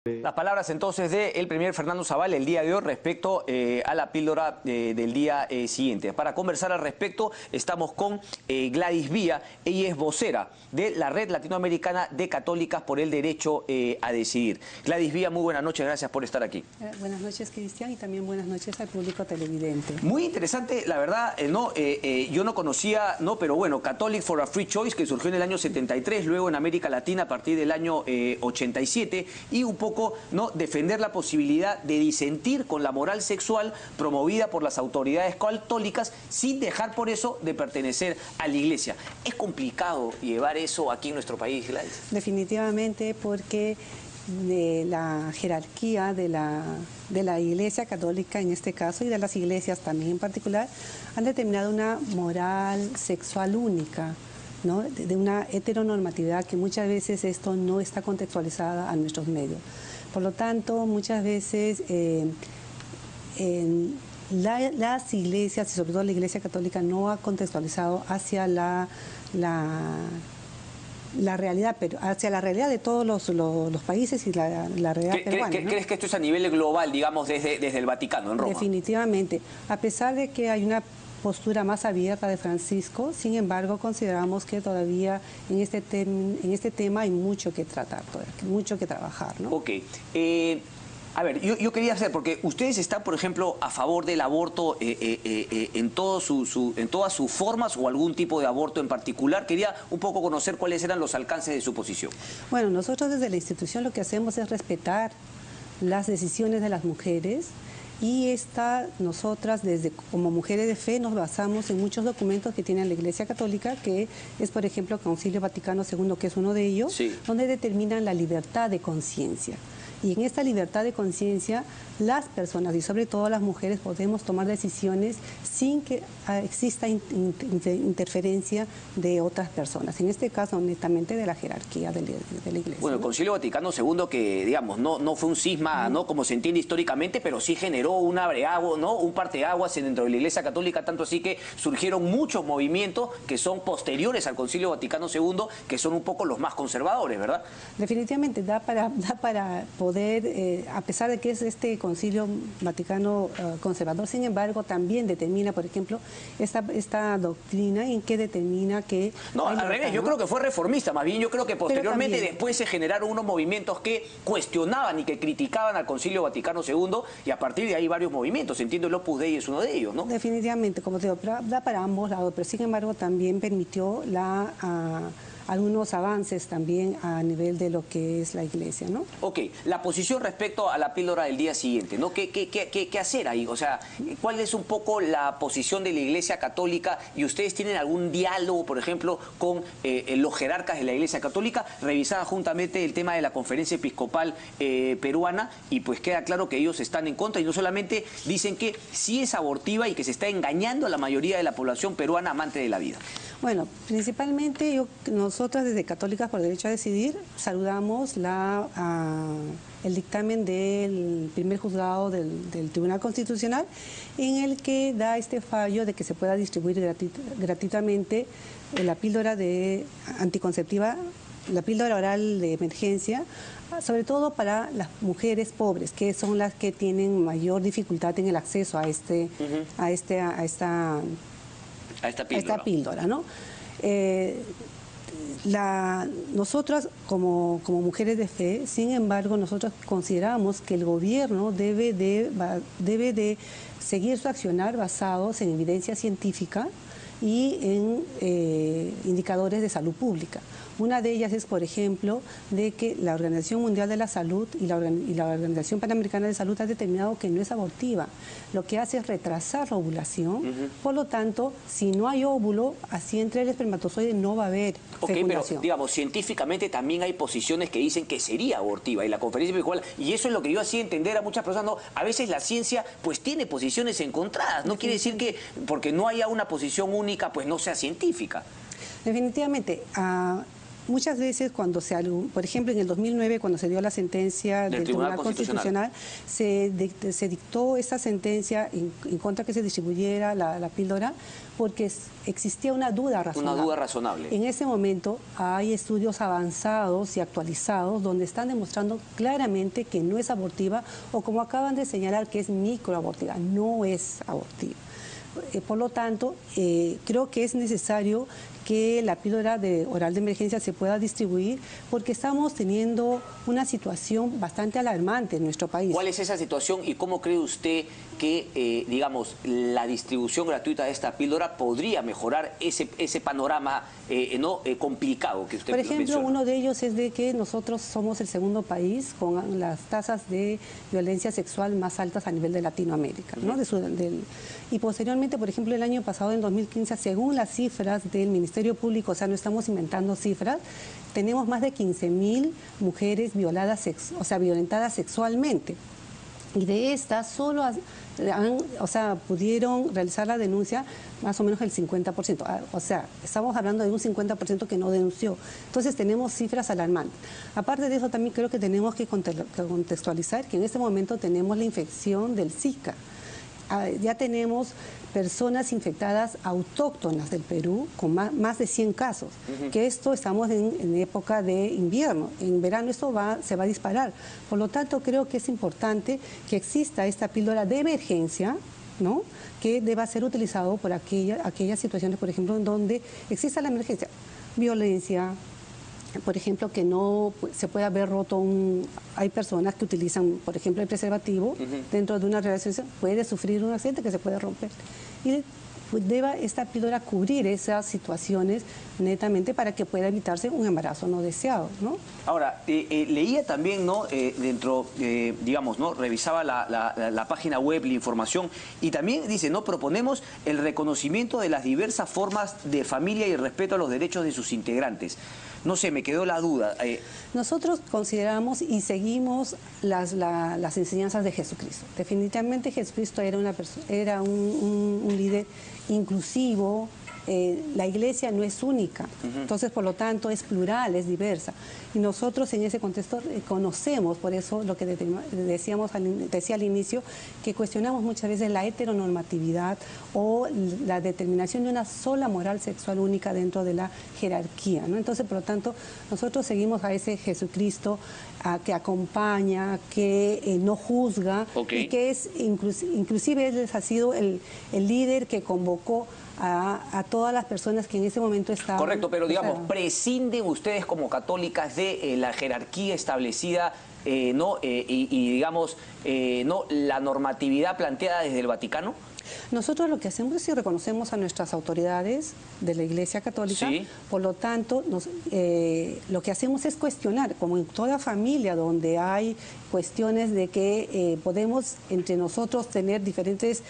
Las palabras entonces del primer Fernando Zavala el día de hoy respecto a la píldora del día siguiente. Para conversar al respecto estamos con Gladys Vía. Ella es vocera de la Red Latinoamericana de Católicas por el Derecho a Decidir. Gladys Vía, muy buenas noches, gracias por estar aquí. Buenas noches, Cristian, y también buenas noches al público televidente. Muy interesante, la verdad, yo no conocía, pero bueno, Catholic for a Free Choice, que surgió en el año 73, luego en América Latina a partir del año 87, y un poco defender la posibilidad de disentir con la moral sexual promovida por las autoridades católicas sin dejar por eso de pertenecer a la Iglesia. ¿Es complicado llevar eso aquí en nuestro país, Gladys? Definitivamente, porque de la jerarquía de la Iglesia Católica en este caso y de las iglesias también en particular han determinado una moral sexual única, ¿no? De una heteronormatividad que muchas veces esto no está contextualizada a nuestros medios. Por lo tanto, muchas veces las iglesias, y sobre todo la Iglesia Católica, no ha contextualizado hacia la realidad, pero hacia la realidad de todos los países y la realidad peruana, ¿no? ¿Crees que esto es a nivel global, digamos, desde el Vaticano, en Roma? Definitivamente. A pesar de que hay una postura más abierta de Francisco, sin embargo, consideramos que todavía en este tema hay mucho que tratar, mucho que trabajar, ¿no? Ok. A ver, yo quería hacer, porque ustedes están, por ejemplo, a favor del aborto en todas sus formas o algún tipo de aborto en particular. Quería un poco conocer cuáles eran los alcances de su posición. Bueno, nosotros desde la institución lo que hacemos es respetar las decisiones de las mujeres. Y nosotras, como mujeres de fe, nos basamos en muchos documentos que tiene la Iglesia Católica, que es, por ejemplo, el Concilio Vaticano II, que es uno de ellos, sí, donde determinan la libertad de conciencia. Y en esta libertad de conciencia, las personas, y sobre todo las mujeres, podemos tomar decisiones sin que exista interferencia de otras personas. En este caso, honestamente, de la jerarquía de la Iglesia. Bueno, el Concilio Vaticano II, que, digamos, no fue un cisma, como se entiende históricamente, pero sí generó un parteaguas dentro de la Iglesia Católica, tanto así que surgieron muchos movimientos que son posteriores al Concilio Vaticano II, que son un poco los más conservadores, ¿verdad? Definitivamente, da para poder, a pesar de que es este Concilio Vaticano conservador, sin embargo, también determina, por ejemplo, esta doctrina en que determina que... No, al revés, yo creo que fue reformista, más bien yo creo que posteriormente después se generaron unos movimientos que cuestionaban y que criticaban al Concilio Vaticano II, y a partir de ahí varios movimientos, entiendo el Opus Dei es uno de ellos, ¿no? Definitivamente, como te digo, da para ambos lados, pero sin embargo también permitió algunos avances también a nivel de lo que es la Iglesia, ¿no? Ok, la posición respecto a la píldora del día siguiente, ¿no? ¿Qué hacer ahí? O sea, ¿cuál es un poco la posición de la Iglesia Católica? ¿Y ustedes tienen algún diálogo, por ejemplo, con los jerarcas de la Iglesia Católica? Revisada juntamente el tema de la Conferencia Episcopal peruana, y pues queda claro que ellos están en contra, y no solamente dicen que sí es abortiva y que se está engañando a la mayoría de la población peruana amante de la vida. Bueno, principalmente nosotras desde Católicas por Derecho a Decidir saludamos el dictamen del primer juzgado del Tribunal Constitucional, en el que da este fallo de que se pueda distribuir gratuitamente la píldora anticonceptiva, la píldora oral de emergencia, sobre todo para las mujeres pobres, que son las que tienen mayor dificultad en el acceso a esta píldora, ¿no? Nosotras como mujeres de fe, sin embargo, nosotros consideramos que el gobierno debe de seguir su accionar basados en evidencia científica y en indicadores de salud pública. Una de ellas es, por ejemplo, de que la Organización Mundial de la Salud y la Organización Panamericana de Salud ha determinado que no es abortiva. Lo que hace es retrasar la ovulación. Por lo tanto, si no hay óvulo, así entre el espermatozoide no va a haber fecundación. Pero, digamos, científicamente también hay posiciones que dicen que sería abortiva, y la Conferencia Episcopal, y eso es lo que yo hacía entender a muchas personas, a veces la ciencia pues tiene posiciones encontradas. No quiere decir que porque no haya una posición única, pues no sea científica. Definitivamente. muchas veces cuando por ejemplo, en el 2009, cuando se dio la sentencia del Tribunal Constitucional, se dictó esa sentencia en contra que se distribuyera la píldora porque existía una duda razonable. Una duda razonable. En ese momento hay estudios avanzados y actualizados donde están demostrando claramente que no es abortiva o, como acaban de señalar, que es microabortiva, no es abortiva. Por lo tanto, creo que es necesario que la píldora oral de emergencia se pueda distribuir porque estamos teniendo una situación bastante alarmante en nuestro país. ¿Cuál es esa situación y cómo cree usted que, digamos, la distribución gratuita de esta píldora podría mejorar ese panorama complicado que usted menciona? Por ejemplo, menciona. uno de ellos es de que nosotros somos el segundo país con las tasas de violencia sexual más altas a nivel de Latinoamérica, ¿no? Y posteriormente, por ejemplo, el año pasado, en 2015, según las cifras del Ministerio Público, o sea, no estamos inventando cifras, tenemos más de 15.000 mujeres violadas, violentadas sexualmente. Y de estas solo pudieron realizar la denuncia más o menos el 50%. O sea, estamos hablando de un 50% que no denunció. Entonces tenemos cifras alarmantes. Aparte de eso, también creo que tenemos que contextualizar que en este momento tenemos la infección del Zika. Ya tenemos personas infectadas autóctonas del Perú con más de 100 casos, que esto estamos en época de invierno, en verano esto se va a disparar. Por lo tanto, creo que es importante que exista esta píldora de emergencia, ¿no?, que deba ser utilizado por aquellas situaciones, por ejemplo, en donde exista la emergencia, violencia, por ejemplo, que no se pueda haber roto hay personas que utilizan, por ejemplo, el preservativo dentro de una relación, puede sufrir un accidente que se puede romper. Y deba esta píldora cubrir esas situaciones netamente para que pueda evitarse un embarazo no deseado, ¿no? Ahora, leía también, ¿no?, digamos, ¿no?, revisaba la página web, la información, y también dice, ¿no?, proponemos el reconocimiento de las diversas formas de familia y el respeto a los derechos de sus integrantes. No sé, me quedó la duda. Nosotros consideramos y seguimos las enseñanzas de Jesucristo. Definitivamente Jesucristo era un líder inclusivo. La iglesia no es única, entonces por lo tanto es plural, es diversa. Y nosotros en ese contexto conocemos, por eso lo que decía al inicio, que cuestionamos muchas veces la heteronormatividad o la determinación de una sola moral sexual única dentro de la jerarquía, ¿no? Entonces, por lo tanto, nosotros seguimos a ese Jesucristo que acompaña, que no juzga, y que es inclusive él ha sido el líder que convocó a todas las personas que en ese momento estaban... Correcto, pero digamos, prescinden ustedes como católicas de la jerarquía establecida, digamos, la normatividad planteada desde el Vaticano. Nosotros lo que hacemos es que reconocemos a nuestras autoridades de la Iglesia Católica, sí. Por lo tanto, lo que hacemos es cuestionar, como en toda familia donde hay cuestiones de que podemos entre nosotros tener diferentes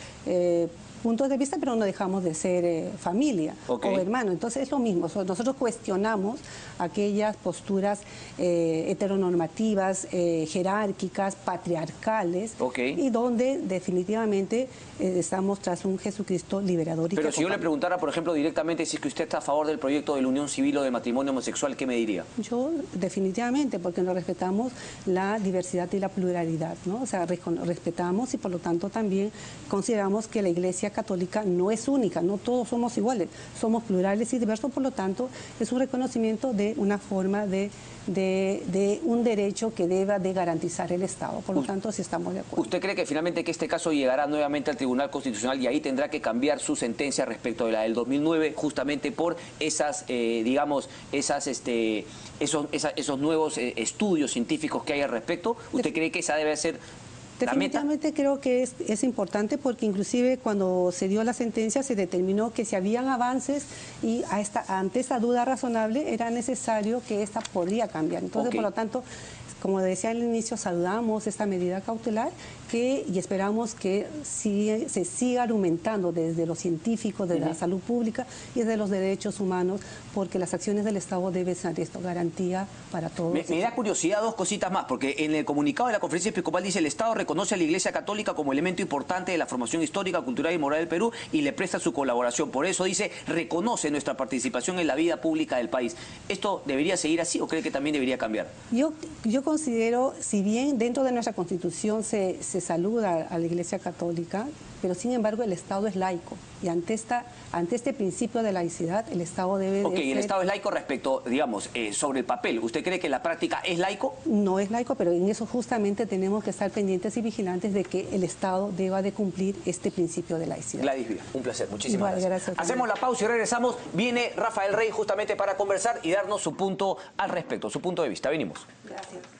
puntos de vista, pero no dejamos de ser familia o hermano. Entonces es lo mismo, nosotros cuestionamos aquellas posturas heteronormativas, jerárquicas, patriarcales, y donde definitivamente estamos tras un Jesucristo liberador. Pero si yo le preguntara, por ejemplo, directamente si es que usted está a favor del proyecto de la unión civil o de matrimonio homosexual, ¿qué me diría? Yo definitivamente, porque nos respetamos la diversidad y la pluralidad, ¿no? O sea, respetamos y por lo tanto también consideramos que la Iglesia Católica no es única, no todos somos iguales, somos plurales y diversos, por lo tanto es un reconocimiento de una forma de un derecho que deba de garantizar el Estado, por lo tanto sí estamos de acuerdo. ¿Usted cree que finalmente que este caso llegará nuevamente al Tribunal Constitucional y ahí tendrá que cambiar su sentencia respecto de la del 2009 justamente por esas, digamos, esos nuevos estudios científicos que hay al respecto? ¿Usted cree que esa debe ser definitivamente creo que es importante porque inclusive cuando se dio la sentencia se determinó que si habían avances y ante esta duda razonable era necesario que esta podría cambiar. Entonces, por lo tanto, como decía al inicio, saludamos esta medida cautelar y esperamos que se siga argumentando desde lo científico, de la salud pública y de los derechos humanos, porque las acciones del Estado deben ser esto, garantía para todos. Me da curiosidad dos cositas más, porque en el comunicado de la Conferencia Episcopal dice: el Estado reconoce a la Iglesia Católica como elemento importante de la formación histórica, cultural y moral del Perú y le presta su colaboración. Por eso dice, reconoce nuestra participación en la vida pública del país. ¿Esto debería seguir así o cree que también debería cambiar? Yo considero, si bien dentro de nuestra Constitución se saluda a la Iglesia Católica, pero sin embargo el Estado es laico y ante este principio de laicidad el Estado debe Ok, ser... el Estado es laico respecto, digamos, sobre el papel. ¿Usted cree que en la práctica es laico? No es laico, pero en eso justamente tenemos que estar pendientes y vigilantes de que el Estado deba de cumplir este principio de laicidad. Gladys Vía, un placer, muchísimas gracias. Gracias. Hacemos la pausa y regresamos. Viene Rafael Rey justamente para conversar y darnos su punto al respecto, su punto de vista. Venimos. Gracias.